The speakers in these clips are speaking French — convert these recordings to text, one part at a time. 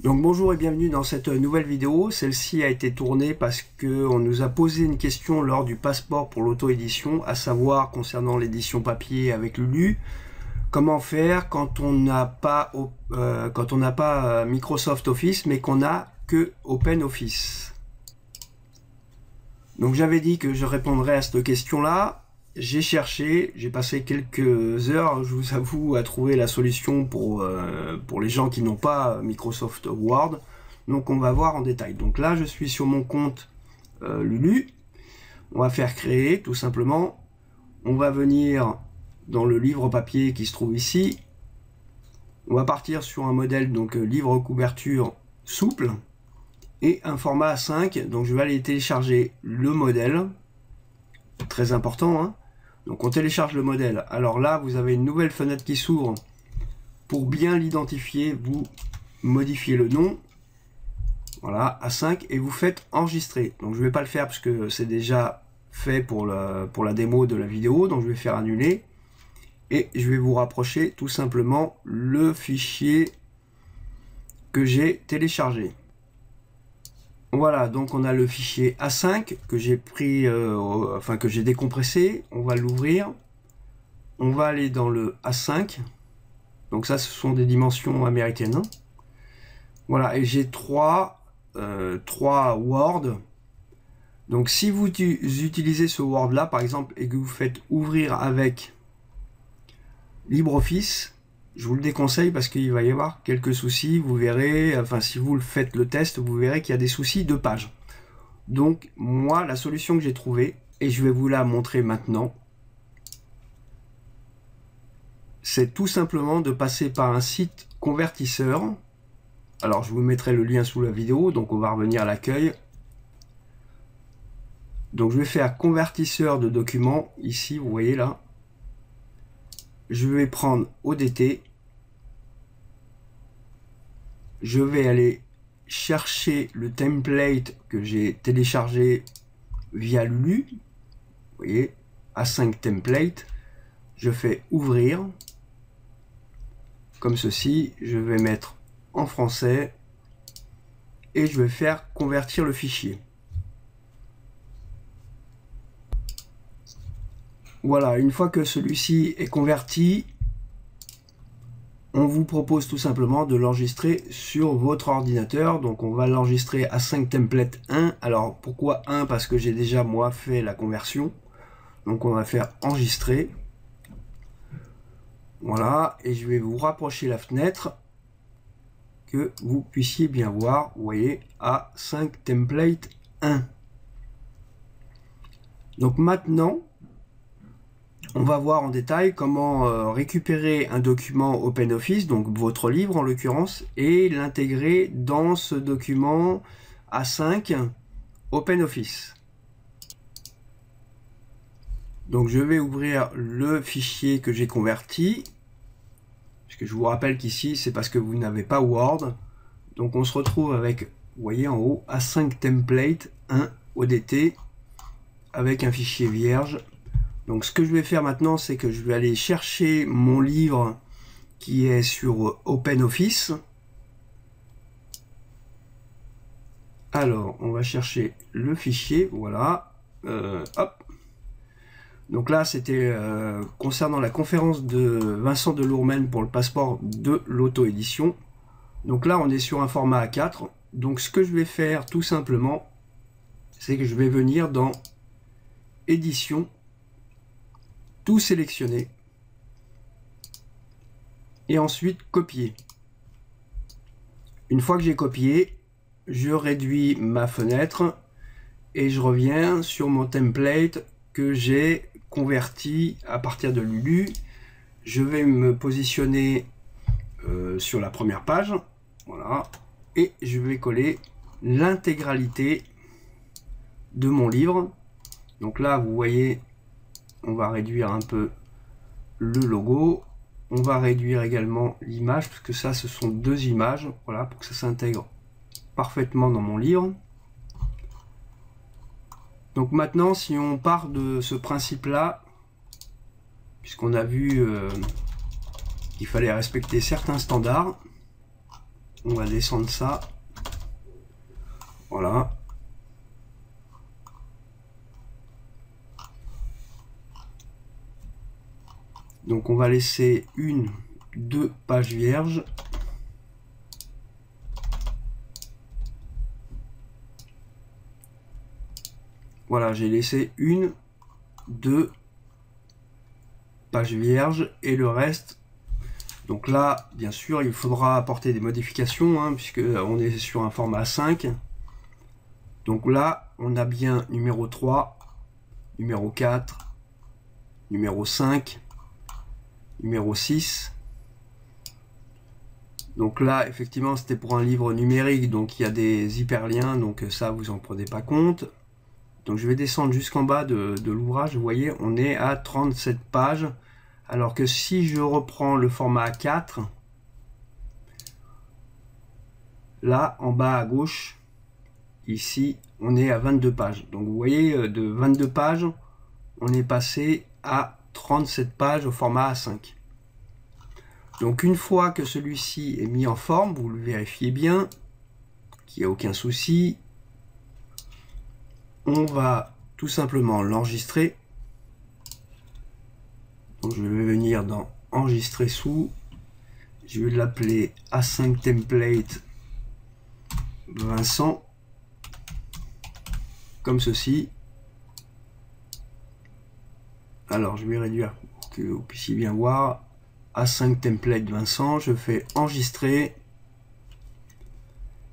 Donc bonjour et bienvenue dans cette nouvelle vidéo. Celle-ci a été tournée parce qu'on nous a posé une question lors du passeport pour l'auto-édition, à savoir concernant l'édition papier avec Lulu. Comment faire quand on n'a pas, Microsoft Office mais qu'on a que OpenOffice. Donc j'avais dit que je répondrais à cette question-là. J'ai cherché, j'ai passé quelques heures, je vous avoue, à trouver la solution pour les gens qui n'ont pas Microsoft Word. Donc on va voir en détail. Donc là, je suis sur mon compte Lulu. On va faire créer, tout simplement. On va venir dans le livre papier qui se trouve ici. On va partir sur un modèle, donc livre couverture souple. Et un format A5. Donc je vais aller télécharger le modèle. Très important, hein. Donc on télécharge le modèle. Alors là, vous avez une nouvelle fenêtre qui s'ouvre. Pour bien l'identifier, vous modifiez le nom. Voilà, A5, et vous faites enregistrer. Donc je ne vais pas le faire parce que c'est déjà fait pour la démo de la vidéo. Donc je vais faire annuler. Et je vais vous rapprocher tout simplement le fichier que j'ai téléchargé. Voilà, donc on a le fichier A5 que j'ai pris, que j'ai décompressé. On va l'ouvrir. On va aller dans le A5. Donc ça, ce sont des dimensions américaines, hein. Voilà, et j'ai trois Word. Donc si vous utilisez ce Word là, par exemple, et que vous faites ouvrir avec LibreOffice, je vous le déconseille parce qu'il va y avoir quelques soucis. Vous verrez, enfin si vous le faites le test, vous verrez qu'il y a des soucis de page. Donc moi, la solution que j'ai trouvée, et je vais vous la montrer maintenant, c'est tout simplement de passer par un site convertisseur. Alors je vous mettrai le lien sous la vidéo, donc on va revenir à l'accueil. Donc je vais faire convertisseur de documents, ici vous voyez là. Je vais prendre ODT. Je vais aller chercher le template que j'ai téléchargé via Lulu. Vous voyez, A5 template. Je fais ouvrir. Comme ceci, je vais mettre en français. Et je vais faire convertir le fichier. Voilà, une fois que celui-ci est converti, on vous propose tout simplement de l'enregistrer sur votre ordinateur. Donc on va l'enregistrer à A5 template 1. Alors pourquoi 1? Parce que j'ai déjà moi fait la conversion. Donc on va faire enregistrer. Voilà, et je vais vous rapprocher la fenêtre que vous puissiez bien voir. Vous voyez, A5 template 1. Donc maintenant, on va voir en détail comment récupérer un document OpenOffice, donc votre livre en l'occurrence, et l'intégrer dans ce document A5 OpenOffice. Donc je vais ouvrir le fichier que j'ai converti, puisque je vous rappelle qu'ici c'est parce que vous n'avez pas Word. Donc on se retrouve avec, vous voyez en haut, A5 template 1 ODT, avec un fichier vierge. Donc ce que je vais faire maintenant, c'est que je vais aller chercher mon livre qui est sur OpenOffice. Alors, on va chercher le fichier, voilà. Hop. Donc là, c'était concernant la conférence de Vincent Delourmen pour le passeport de l'auto-édition. Donc là, on est sur un format A4. Donc ce que je vais faire tout simplement, c'est que je vais venir dans Édition, tout sélectionner et ensuite copier. Une fois que j'ai copié, je réduis ma fenêtre et je reviens sur mon template que j'ai converti à partir de Lulu. Je vais me positionner sur la première page, voilà, et je vais coller l'intégralité de mon livre. Donc là, vous voyez, on va réduire un peu le logo. On va réduire également l'image, parce que ça, ce sont deux images, voilà, pour que ça s'intègre parfaitement dans mon livre. Donc maintenant, si on part de ce principe-là, puisqu'on a vu qu'il fallait respecter certains standards, On va descendre ça. Voilà. Donc on va laisser 2 pages vierges. Voilà, j'ai laissé 2 pages vierges et le reste. Donc là, bien sûr, il faudra apporter des modifications, hein, puisque on est sur un format 5. Donc là, on a bien numéro 3, numéro 4, numéro 5, numéro 6. Donc là, effectivement, c'était pour un livre numérique, donc il y a des hyperliens, donc ça, vous en prenez pas compte. Donc je vais descendre jusqu'en bas de l'ouvrage. Vous voyez, on est à 37 pages. Alors que si je reprends le format A4, là, en bas à gauche, ici, on est à 22 pages. Donc vous voyez, de 22 pages, on est passé à 37 pages au format A5. Donc une fois que celui-ci est mis en forme, vous le vérifiez bien, qu'il n'y a aucun souci, on va tout simplement l'enregistrer. Donc je vais venir dans enregistrer sous, je vais l'appeler A5 template Vincent, comme ceci. Alors je vais réduire pour que vous puissiez bien voir. A5 template Vincent, je fais enregistrer.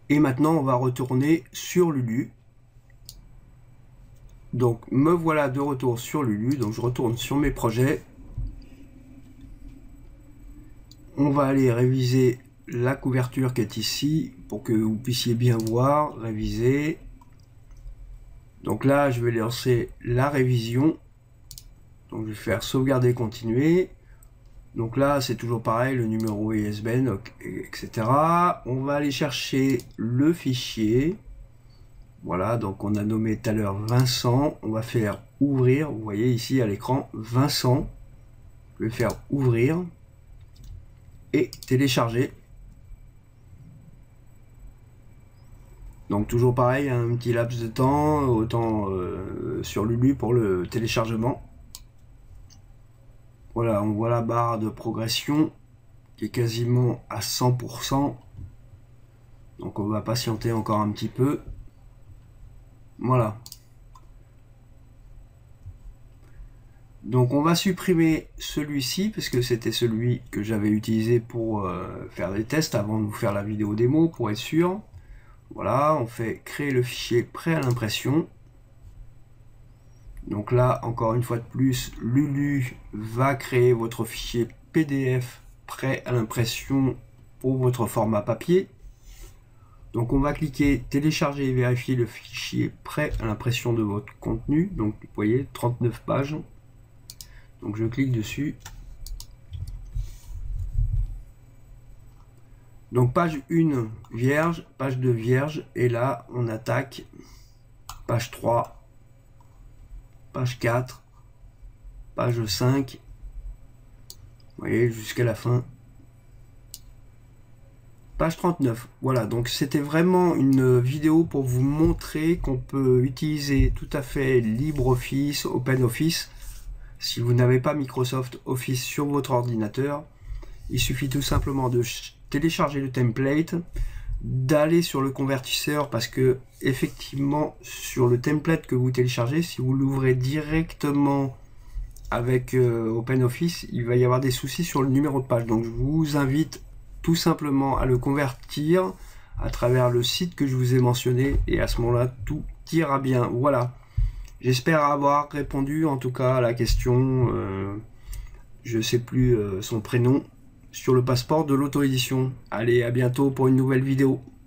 Et maintenant on va retourner sur Lulu. Donc me voilà de retour sur Lulu, donc je retourne sur mes projets. On va aller réviser la couverture qui est ici pour que vous puissiez bien voir, réviser. Donc là, je vais lancer la révision. Donc je vais faire sauvegarder, continuer. Donc là, c'est toujours pareil, le numéro ISBN, etc. On va aller chercher le fichier. Voilà, donc on a nommé tout à l'heure Vincent. On va faire ouvrir. Vous voyez ici à l'écran, Vincent. Je vais faire ouvrir. Et télécharger. Donc toujours pareil, un petit laps de temps, autant sur Lulu pour le téléchargement. Voilà, on voit la barre de progression qui est quasiment à 100%. Donc on va patienter encore un petit peu. Voilà. Donc on va supprimer celui-ci parce que c'était celui que j'avais utilisé pour faire des tests avant de vous faire la vidéo démo pour être sûr. Voilà, on fait créer le fichier prêt à l'impression. Donc là, encore une fois de plus, Lulu va créer votre fichier PDF prêt à l'impression pour votre format papier. Donc on va cliquer télécharger et vérifier le fichier prêt à l'impression de votre contenu. Donc vous voyez, 39 pages. Donc je clique dessus. Donc page 1 vierge, page 2 vierge, et là on attaque page 3, page 4, page 5, vous voyez jusqu'à la fin. Page 39, voilà, donc c'était vraiment une vidéo pour vous montrer qu'on peut utiliser tout à fait LibreOffice, OpenOffice. Si vous n'avez pas Microsoft Office sur votre ordinateur, il suffit tout simplement de télécharger le template, d'aller sur le convertisseur, parce que effectivement sur le template que vous téléchargez, si vous l'ouvrez directement avec OpenOffice, il va y avoir des soucis sur le numéro de page. Donc je vous invite tout simplement à le convertir à travers le site que je vous ai mentionné, et à ce moment-là tout ira bien. Voilà. J'espère avoir répondu en tout cas à la question, je ne sais plus son prénom, sur le passeport de l'auto-édition. Allez, à bientôt pour une nouvelle vidéo.